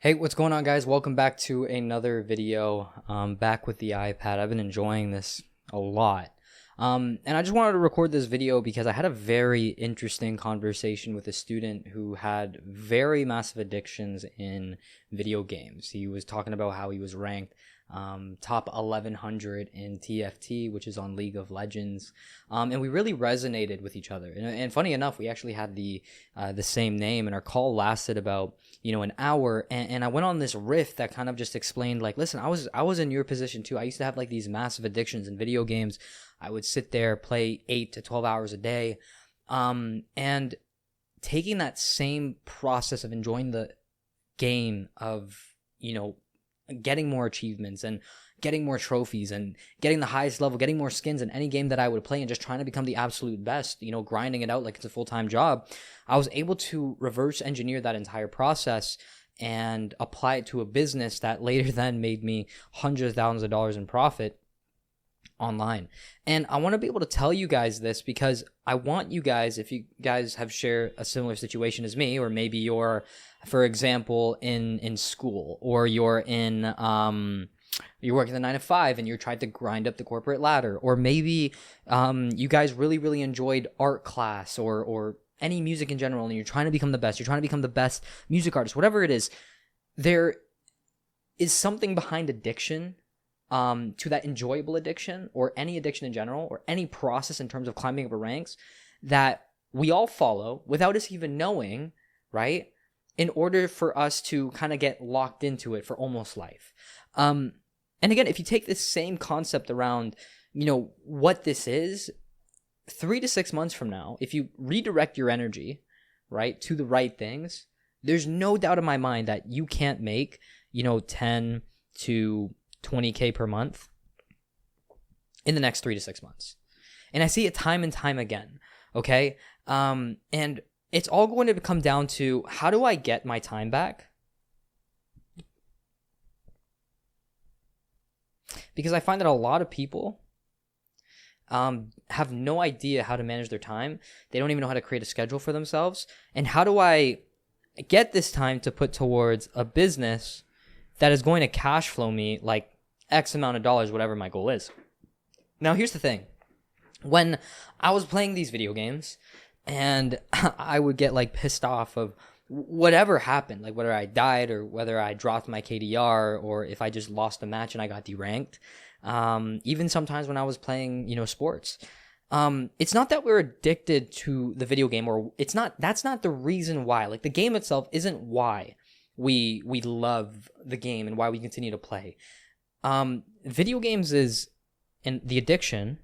Hey, what's going on, guys? Welcome back to another video. Back with the iPad. I've been enjoying this a lot. And I just wanted to record this video because I had a very interesting conversation with a student who had very massive addictions in video games. He was talking about how he was ranked top 1100 in TFT, which is on League of Legends. And we really resonated with each other. And funny enough, we actually had the same name, and our call lasted about an hour. And I went on this riff that kind of just explained, like, listen, I was in your position too. I used to have like these massive addictions in video games. I would sit there, play 8 to 12 hours a day. And taking that same process of enjoying the game, of, getting more achievements and getting more trophies and getting the highest level, getting more skins in any game that I would play, and just trying to become the absolute best, grinding it out like it's a full-time job, I was able to reverse engineer that entire process and apply it to a business that later then made me hundreds of thousands of dollars in profit online. And I want to be able to tell you guys this because I want you guys, if you guys have shared a similar situation as me, or maybe you're, for example, in school, or you're you're working the 9 to 5 and you're trying to grind up the corporate ladder, or maybe you guys really enjoyed art class or any music in general, and you're trying to become the best. You're trying to become the best music artist, whatever it is. There is something behind addiction, to that enjoyable addiction, or any addiction in general, or any process in terms of climbing up the ranks, that we all follow without us even knowing, right? In order for us to kind of get locked into it for almost life. And again, if you take this same concept around, what this is, 3 to 6 months from now, if you redirect your energy, right, to the right things, there's no doubt in my mind that you can't make, 10 to 20K per month in the next 3 to 6 months. And I see it time and time again. Okay. And it's all going to come down to, how do I get my time back? Because I find that a lot of people have no idea how to manage their time. They don't even know how to create a schedule for themselves. And how do I get this time to put towards a business that is going to cash flow me like X amount of dollars, whatever my goal is? Now, here's the thing. When I was playing these video games, and I would get like pissed off of whatever happened, like whether I died or whether I dropped my KDR, or if I just lost a match and I got deranked. Even sometimes when I was playing, sports. It's not that we're addicted to the video game, or that's not the reason why. Like, the game itself isn't why we love the game and why we continue to play. Video games is, and the addiction,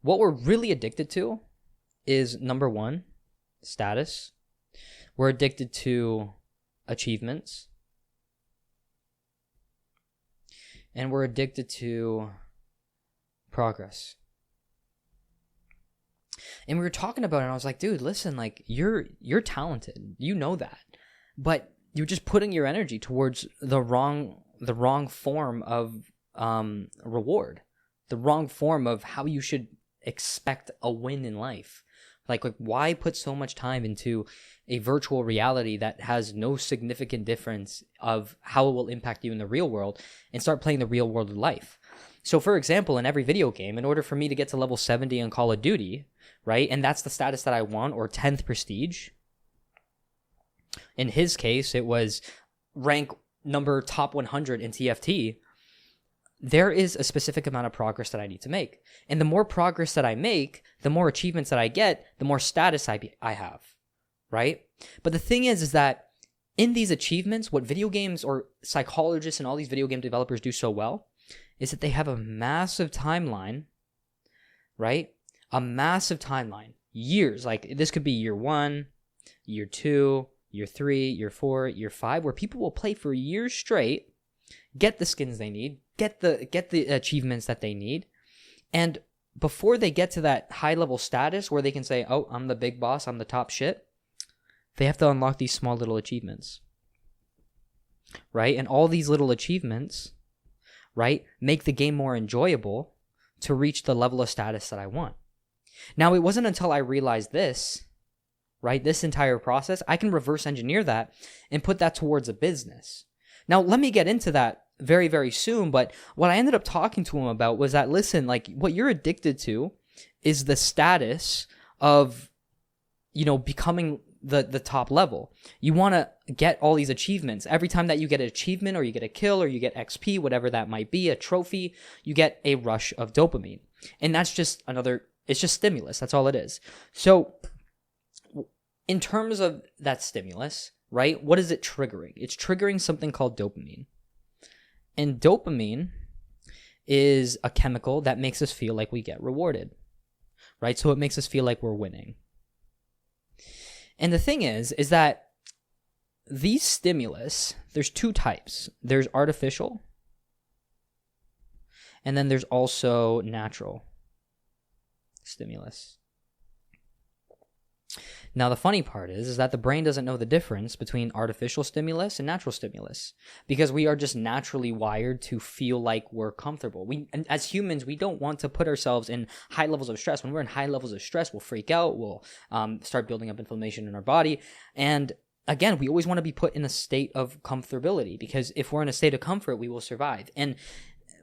what we're really addicted to is, number one, status. We're addicted to achievements. And we're addicted to progress. And we were talking about it, and I was like, dude, listen, like, you're talented. You know that. But you're just putting your energy towards the wrong form of reward. The wrong form of how you should expect a win in life. Like why put so much time into a virtual reality that has no significant difference of how it will impact you in the real world, and start playing the real world of life? So, for example, in every video game, in order for me to get to level 70 in Call of Duty, right, and that's the status that I want, or 10th prestige, in his case, it was rank number top 100 in TFT, there is a specific amount of progress that I need to make. And the more progress that I make, the more achievements that I get, the more status I have, right? But the thing is that in these achievements, what video games or psychologists and all these video game developers do so well is that they have a massive timeline, right? A massive timeline. Years. Like, this could be year 1, year 2, year 3, year 4, year 5, where people will play for years straight, get the skins they need, get the achievements that they need, and before they get to that high level status where they can say, oh, I'm the big boss, I'm the top shit, they have to unlock these small little achievements, right? And all these little achievements, right, make the game more enjoyable to reach the level of status that I want. Now, it wasn't until I realized this, right? This entire process, I can reverse engineer that and put that towards a business. Now, let me get into that very, very soon. But what I ended up talking to him about was that, listen, like what you're addicted to is the status of, becoming the top level. You want to get all these achievements. Every time that you get an achievement or you get a kill or you get XP, whatever that might be, a trophy, you get a rush of dopamine. And that's just it's just stimulus. That's all it is. So in terms of that stimulus, right, what is it triggering? It's triggering something called dopamine. And dopamine is a chemical that makes us feel like we get rewarded, right? So it makes us feel like we're winning. And the thing is that these stimulus, there's two types. There's artificial, and then there's also natural stimulus. Now, the funny part is that the brain doesn't know the difference between artificial stimulus and natural stimulus because we are just naturally wired to feel like we're comfortable. And as humans, we don't want to put ourselves in high levels of stress. When we're in high levels of stress, we'll freak out. We'll start building up inflammation in our body. And again, we always want to be put in a state of comfortability because if we're in a state of comfort, we will survive. And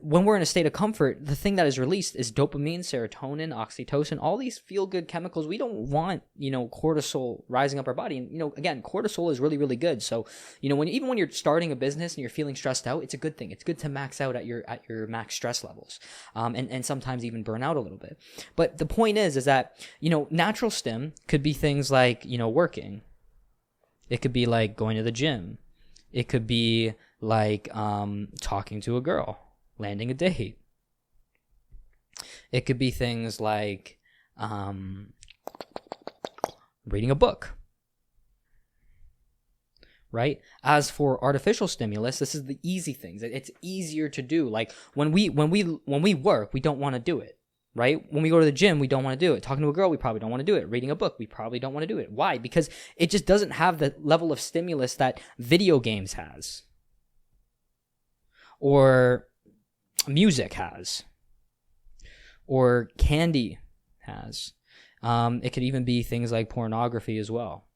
when we're in a state of comfort, the thing that is released is dopamine, serotonin, oxytocin, all these feel-good chemicals. We don't want, cortisol rising up our body. And, again, cortisol is really, really good. So, even when you're starting a business and you're feeling stressed out, it's a good thing. It's good to max out at your max stress levels, and sometimes even burn out a little bit. But the point is that, natural stim could be things like, working. It could be like going to the gym. It could be like talking to a girl. Landing a date. It could be things like reading a book, right? As for artificial stimulus, this is the easy things. It's easier to do. Like when we work, we don't want to do it, right? When we go to the gym, we don't want to do it. Talking to a girl, we probably don't want to do it. Reading a book, we probably don't want to do it. Why? Because it just doesn't have the level of stimulus that video games has, or music has, or candy has. It could even be things like pornography as well.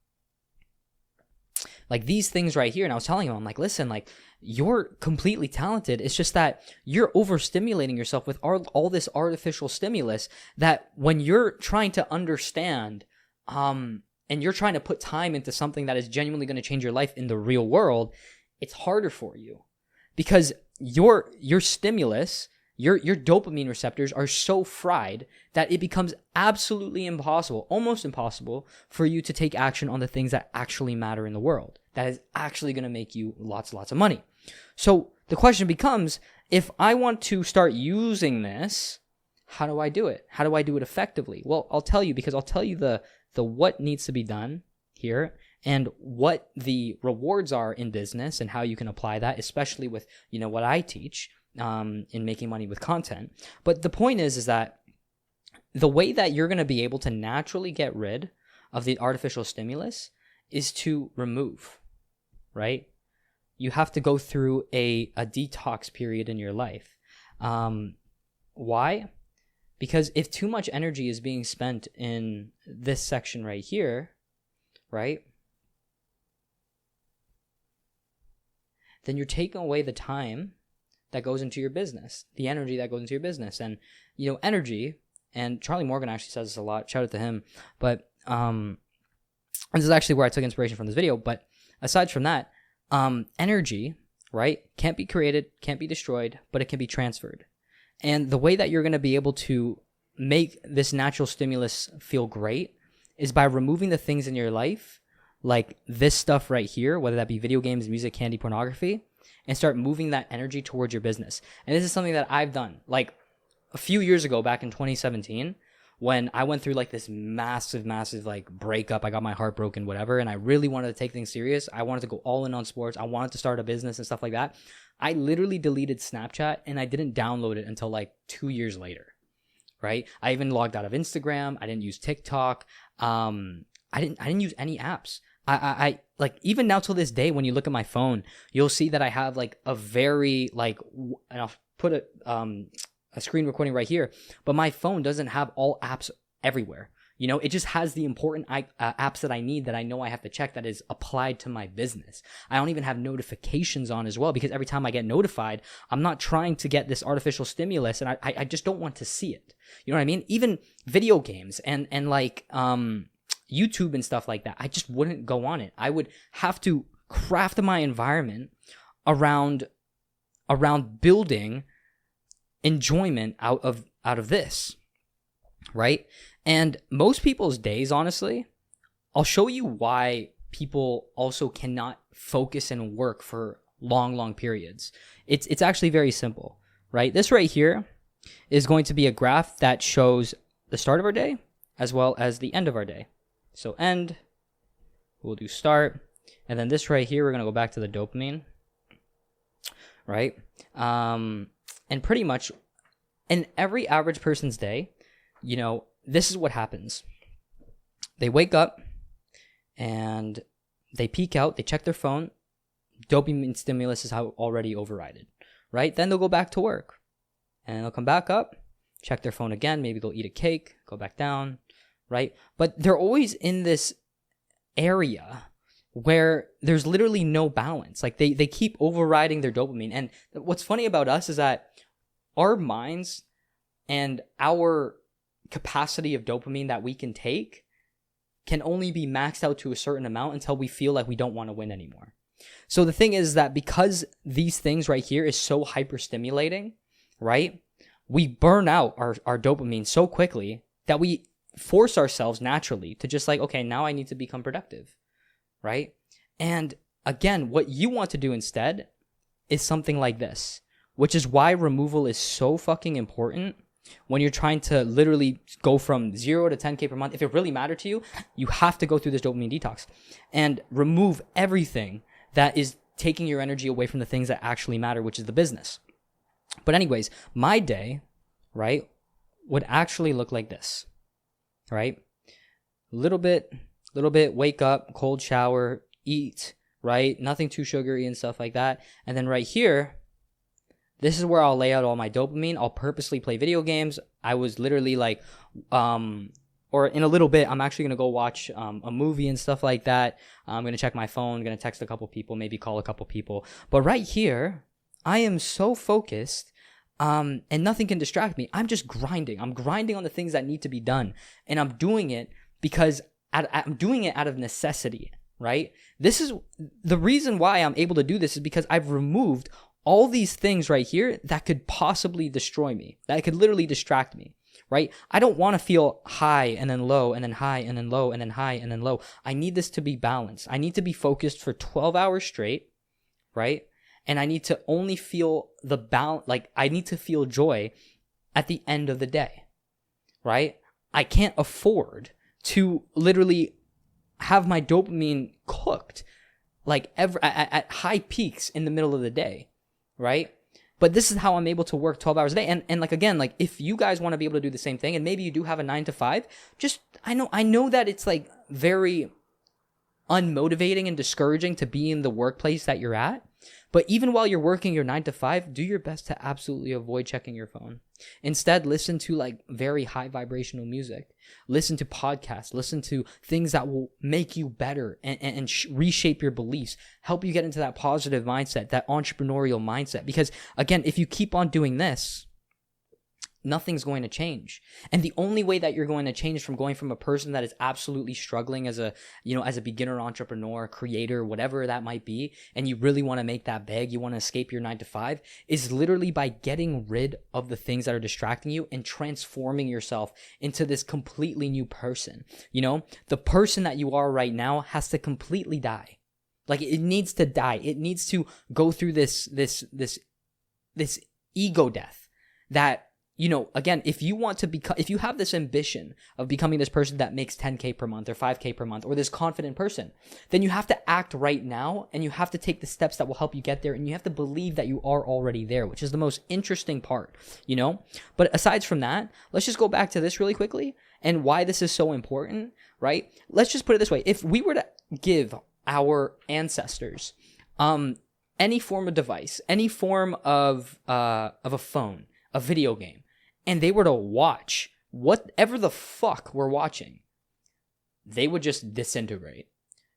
Like these things right here. And I was telling him, I'm like, listen, like you're completely talented. It's just that you're overstimulating yourself with all this artificial stimulus that when you're trying to understand, and you're trying to put time into something that is genuinely going to change your life in the real world, it's harder for you because your stimulus, your dopamine receptors are so fried that it becomes absolutely impossible, almost impossible, for you to take action on the things that actually matter in the world, that is actually going to make you lots and lots of money. So the question becomes, if I want to start using this, how do I do it? How do I do it effectively? Well, I'll tell you, because I'll tell you the what needs to be done here, and what the rewards are in business and how you can apply that, especially with, what I teach in making money with content. But the point is that the way that you're going to be able to naturally get rid of the artificial stimulus is to remove, right? You have to go through a detox period in your life. Why? Because if too much energy is being spent in this section right here, right, then you're taking away the time that goes into your business, the energy that goes into your business. And, energy, and Charlie Morgan actually says this a lot, shout out to him, but this is actually where I took inspiration from this video. But aside from that, energy, right, can't be created, can't be destroyed, but it can be transferred. And the way that you're going to be able to make this natural stimulus feel great is by removing the things in your life, like this stuff right here, whether that be video games, music, candy, pornography, and start moving that energy towards your business. And this is something that I've done. Like a few years ago, back in 2017, when I went through like this massive like breakup, I got my heart broken, whatever, and I really wanted to take things serious. I wanted to go all in on sports. I wanted to start a business and stuff like that. I literally deleted Snapchat and I didn't download it until like 2 years later, right? I even logged out of Instagram. I didn't use TikTok. I didn't use any apps. I like, even now till this day, when you look at my phone, you'll see that I have like a very like, and I'll put a screen recording right here, but my phone doesn't have all apps everywhere. You know, it just has the important apps that I need that I know I have to check that is applied to my business. I don't even have notifications on as well, because every time I get notified, I'm not trying to get this artificial stimulus, and I just don't want to see it. You know what I mean? Even video games and like YouTube and stuff like that, I just wouldn't go on it. I would have to craft my environment around building enjoyment out of this, right? And most people's days, honestly, I'll show you why people also cannot focus and work for long periods. It's actually very simple, right? This right here is going to be a graph that shows the start of our day as well as the end of our day. So end, we'll do start, and then this right here, we're going to go back to the dopamine, right? And pretty much in every average person's day, you know, this is what happens. They wake up and they peek out, they check their phone, dopamine stimulus is already overridden, right? Then they'll go back to work and they'll come back up, check their phone again, maybe they'll eat a cake, go back down, right? But they're always in this area where there's literally no balance. Like they keep overriding their dopamine. And what's funny about us is that our minds and our capacity of dopamine that we can take can only be maxed out to a certain amount until we feel like we don't want to win anymore. So the thing is that because these things right here is so hyper-stimulating, right? We burn out our dopamine so quickly that we force ourselves naturally to just like, okay, now I need to become productive, right? And again, what you want to do instead is something like this, which is why removal is so fucking important. When you're trying to literally go from 0 to 10K per month, if it really mattered to you, you have to go through this dopamine detox and remove everything that is taking your energy away from the things that actually matter, which is the business. But anyways, my day, right, would actually look like this, right? Little bit, wake up, cold shower, eat, right? Nothing too sugary and stuff like that. And then right here, this is where I'll lay out all my dopamine. I'll purposely play video games. I was literally like, or in a little bit, I'm actually going to go watch a movie and stuff like that. I'm going to check my phone, going to text a couple people, maybe call a couple people. But right here, I am so focused and nothing can distract me. I'm just grinding. I'm grinding on the things that need to be done. And I'm doing it because I'm doing it out of necessity, right? This is the reason why I'm able to do this is because I've removed all these things right here that could possibly destroy me, that could literally distract me, right? I don't want to feel high and then low and then high and then low and then high and then low. I need this to be balanced. I need to be focused for 12 hours straight, right? And I need to only feel the balance, like I need to feel joy at the end of the day, right? I can't afford to literally have my dopamine cooked like at high peaks in the middle of the day, right? But this is how I'm able to work 12 hours a day. And like, again, like if you guys want to be able to do the same thing and maybe you do have a 9 to 5, just, I know that it's like very unmotivating and discouraging to be in the workplace that you're at. But even while you're working your 9 to 5, do your best to absolutely avoid checking your phone. Instead, listen to like very high vibrational music. Listen to podcasts. Listen to things that will make you better and reshape your beliefs. Help you get into that positive mindset, that entrepreneurial mindset. Because again, if you keep on doing this, nothing's going to change. And the only way that you're going to change from going from a person that is absolutely struggling as a beginner entrepreneur, creator, whatever that might be, and you really want to make that big, you want to escape your 9 to 5, is literally by getting rid of the things that are distracting you and transforming yourself into this completely new person. You know, the person that you are right now has to completely die. Like it needs to die. It needs to go through this ego death that, you know, again, if you want to become, if you have this ambition of becoming this person that makes 10K per month or 5K per month or this confident person, then you have to act right now and you have to take the steps that will help you get there. And you have to believe that you are already there, which is the most interesting part, you know? But aside from that, let's just go back to this really quickly and why this is so important, right? Let's just put it this way. If we were to give our ancestors, any form of device, any form of a phone, a video game, and they were to watch whatever the fuck we're watching, they would just disintegrate.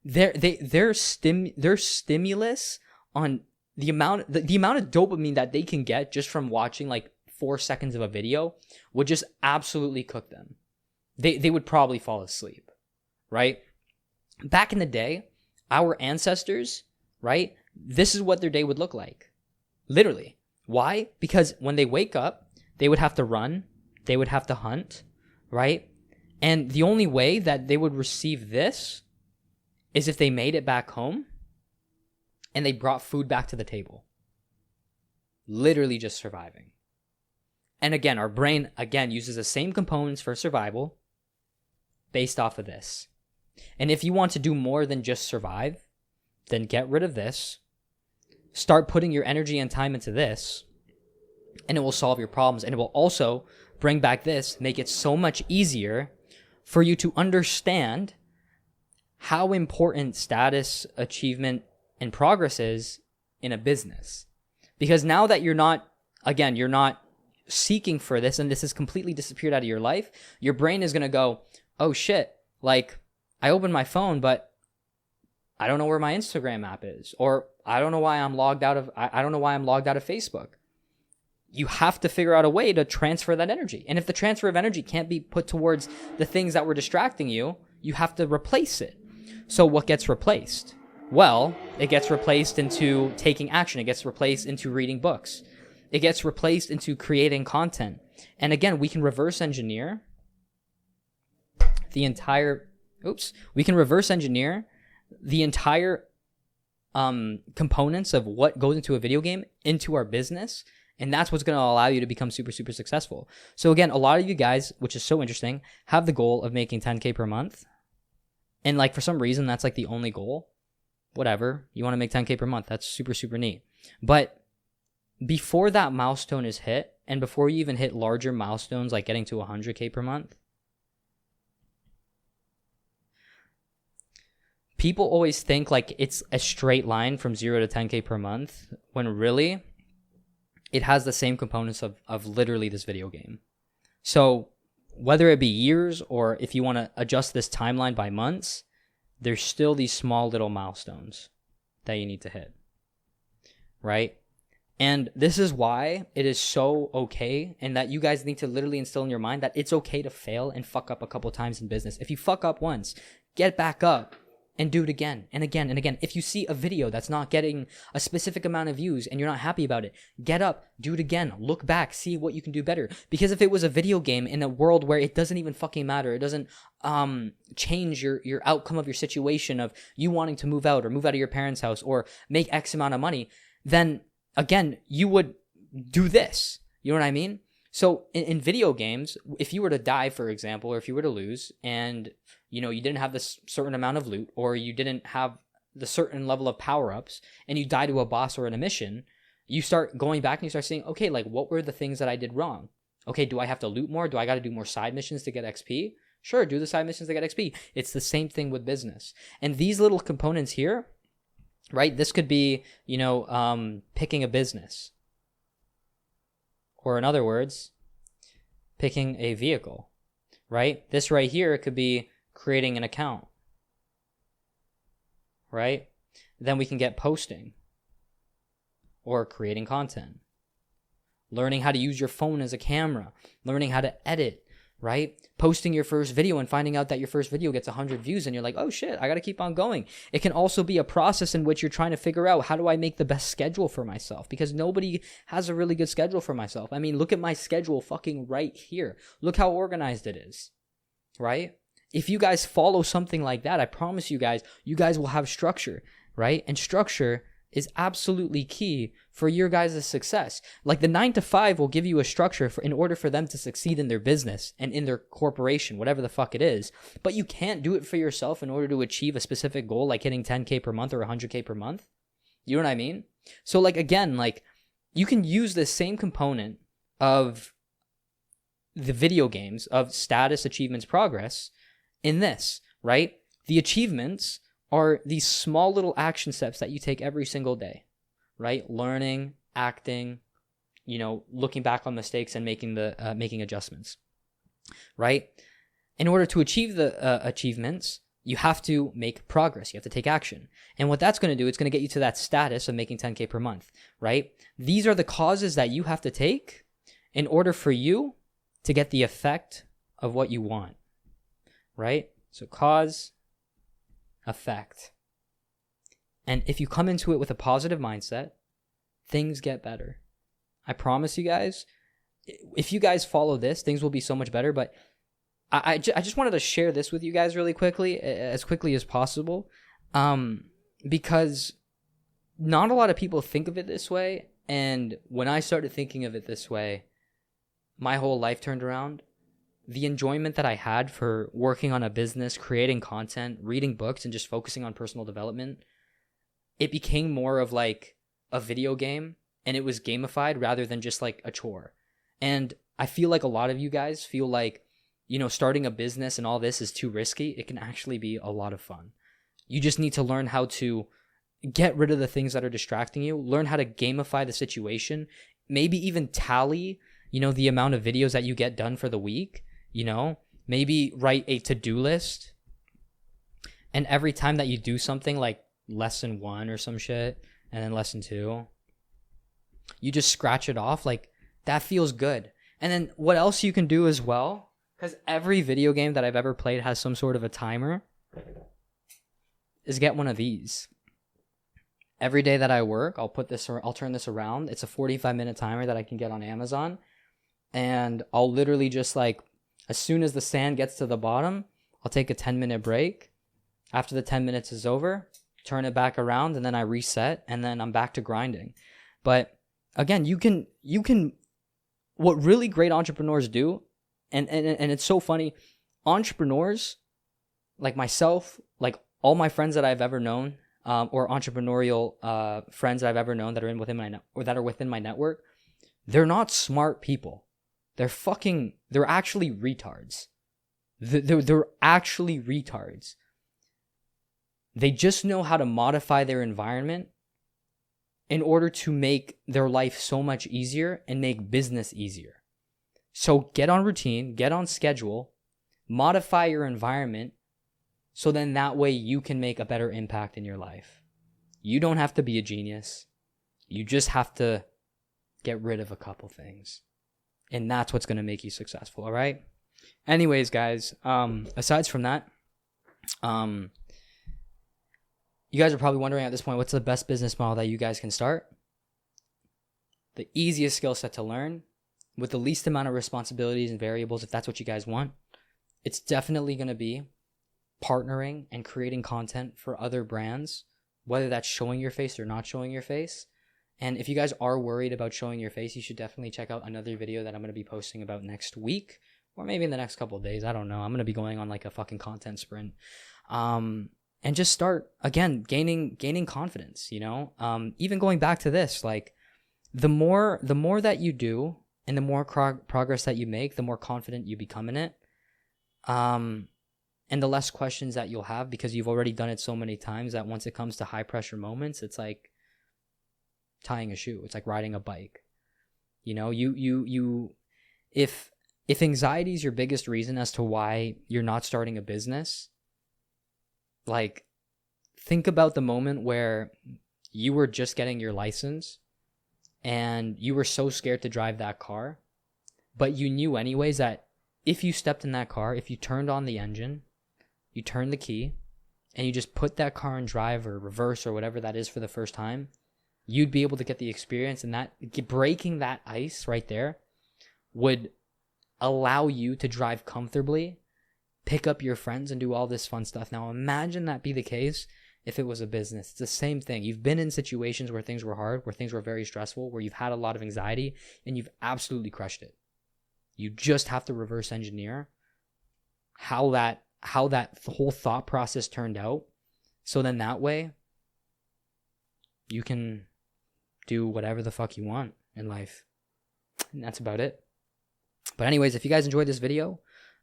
Their stimulus on the amount of dopamine that they can get just from watching like 4 seconds of a video would just absolutely cook them. They would probably fall asleep, right? Back in the day, our ancestors, right? This is what their day would look like. Literally. Why? Because when they wake up, they would have to run, they would have to hunt, right? And the only way that they would receive this is if they made it back home and they brought food back to the table. Literally just surviving. And again, our brain, uses the same components for survival based off of this. And if you want to do more than just survive, then get rid of this. Start putting your energy and time into this, and it will solve your problems. And it will also bring back this, make it so much easier for you to understand how important status, achievement, and progress is in a business. Because now that you're not seeking for this, and this has completely disappeared out of your life, your brain is going to go, oh shit, like I opened my phone, but I don't know where my Instagram app is, or I don't know why I'm logged out of Facebook. You have to figure out a way to transfer that energy. And if the transfer of energy can't be put towards the things that were distracting you, you have to replace it. So what gets replaced? Well, it gets replaced into taking action. It gets replaced into reading books. It gets replaced into creating content. And again, we can reverse engineer the entire components of what goes into a video game into our business. And that's what's going to allow you to become super, super successful. So again, a lot of you guys, which is so interesting, have the goal of making 10K per month. And like for some reason, that's like the only goal. Whatever. You want to make 10K per month. That's super, super neat. But before that milestone is hit, and before you even hit larger milestones like getting to 100K per month, people always think like it's a straight line from 0 to 10K per month, when really it has the same components of literally this video game. So whether it be years, or if you want to adjust this timeline by months, there's still these small little milestones that you need to hit, right? And this is why it is so okay, and that you guys need to literally instill in your mind that it's okay to fail and fuck up a couple times in business. If you fuck up once, get back up and do it again and again and again. If you see a video that's not getting a specific amount of views and you're not happy about it, get up, do it again, look back, see what you can do better. Because if it was a video game in a world where it doesn't even fucking matter, it doesn't change your outcome of your situation of you wanting to move out, or move out of your parents' house, or make X amount of money, then again, you would do this. You know what I mean? So in video games, if you were to die, for example, or if you were to lose, and you didn't have this certain amount of loot, or you didn't have the certain level of power-ups, and you die to a boss or in a mission, you start going back and you start saying, okay, like what were the things that I did wrong? Okay, do I have to loot more? Do I got to do more side missions to get XP? Sure, do the side missions to get XP. It's the same thing with business. And these little components here, right? This could be, picking a business. Or in other words, picking a vehicle, right? This right here could be creating an account, right? Then we can get posting or creating content, learning how to use your phone as a camera, learning how to edit, right? Posting your first video and finding out that your first video gets 100 views and you're like, oh shit, I got to keep on going. It can also be a process in which you're trying to figure out, how do I make the best schedule for myself? Because nobody has a really good schedule for myself. I mean, look at my schedule fucking right here. Look how organized it is, right? If you guys follow something like that, I promise you guys will have structure, right? And structure is absolutely key for your guys' success. Like the 9-to-5 will give you a structure in order for them to succeed in their business and in their corporation, whatever the fuck it is. But you can't do it for yourself in order to achieve a specific goal, like hitting 10K per month or 100K per month. You know what I mean? So like, again, like you can use the same component of the video games of status, achievements, progress in this, right? The achievements are these small little action steps that you take every single day, right? Learning, acting, looking back on mistakes and making adjustments, right? in order to achieve the achievements, you have to make progress. You have to take action. And what that's going to do, it's going to get you to that status of making 10K per month, right? These are the causes that you have to take in order for you to get the effect of what you want, right? So cause, effect. And if you come into it with a positive mindset, things get better. I promise you guys, if you guys follow this, things will be so much better. But I just wanted to share this with you guys really quickly, as quickly as possible, because not a lot of people think of it this way. And when I started thinking of it this way, my whole life turned around. The enjoyment that I had for working on a business, creating content, reading books, and just focusing on personal development, it became more of like a video game, and it was gamified rather than just like a chore. And I feel like a lot of you guys feel like, starting a business and all this is too risky. It can actually be a lot of fun. You just need to learn how to get rid of the things that are distracting you, learn how to gamify the situation, maybe even tally, the amount of videos that you get done for the week, maybe write a to-do list. And every time that you do something like lesson 1 or some shit, and then lesson 2, you just scratch it off. Like, that feels good. And then what else you can do as well, because every video game that I've ever played has some sort of a timer, is get one of these. Every day that I work, I'll turn this around. It's a 45-minute timer that I can get on Amazon. And I'll literally just like, as soon as the sand gets to the bottom, I'll take a 10-minute break. After the 10 minutes is over, turn it back around, and then I reset, and then I'm back to grinding. But again, you can, what really great entrepreneurs do, and it's so funny, entrepreneurs like myself, like all my friends that I've ever known, or entrepreneurial friends that I've ever known that are within my network, they're not smart people. They're actually retards. They're actually retards. They just know how to modify their environment in order to make their life so much easier and make business easier. So get on routine, get on schedule, modify your environment, so then that way you can make a better impact in your life. You don't have to be a genius. You just have to get rid of a couple things. And that's what's going to make you successful, all right? Anyways, guys, aside from that, you guys are probably wondering at this point, what's the best business model that you guys can start? The easiest skill set to learn with the least amount of responsibilities and variables, if that's what you guys want. It's definitely going to be partnering and creating content for other brands, whether that's showing your face or not showing your face. And if you guys are worried about showing your face, you should definitely check out another video that I'm going to be posting about next week, or maybe in the next couple of days. I don't know. I'm going to be going on like a fucking content sprint. And just start, again, gaining confidence, even going back to this, like the more that you do and the more progress that you make, the more confident you become in it. And the less questions that you'll have, because you've already done it so many times that once it comes to high pressure moments, it's like tying a shoe. It's like riding a bike. If anxiety is your biggest reason as to why you're not starting a business, like, think about the moment where you were just getting your license and you were so scared to drive that car, but you knew anyways that if you stepped in that car, if you turned on the engine, you turned the key, and you just put that car in drive or reverse or whatever that is for the first time, you'd be able to get the experience, and that breaking that ice right there would allow you to drive comfortably, pick up your friends, and do all this fun stuff. Now imagine that be the case if it was a business. It's the same thing. You've been in situations where things were hard, where things were very stressful, where you've had a lot of anxiety, and you've absolutely crushed it. You just have to reverse engineer how that whole thought process turned out, so then that way you can do whatever the fuck you want in life. And that's about it. But anyways, if you guys enjoyed this video,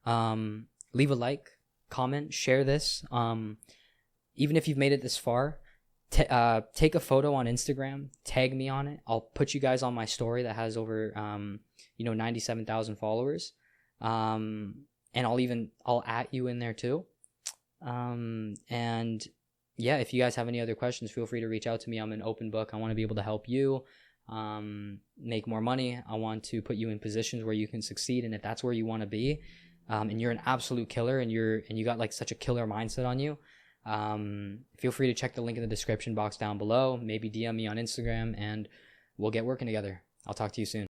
leave a like, comment, share this. Even if you've made it this far, take a photo on Instagram, tag me on it. I'll put you guys on my story that has over 97,000 followers. And and I'll at you in there too. And yeah, if you guys have any other questions, feel free to reach out to me. I'm an open book. I want to be able to help you make more money. I want to put you in positions where you can succeed. And if that's where you want to be, and you're an absolute killer, and you got like such a killer mindset on you, feel free to check the link in the description box down below. Maybe DM me on Instagram, and we'll get working together. I'll talk to you soon.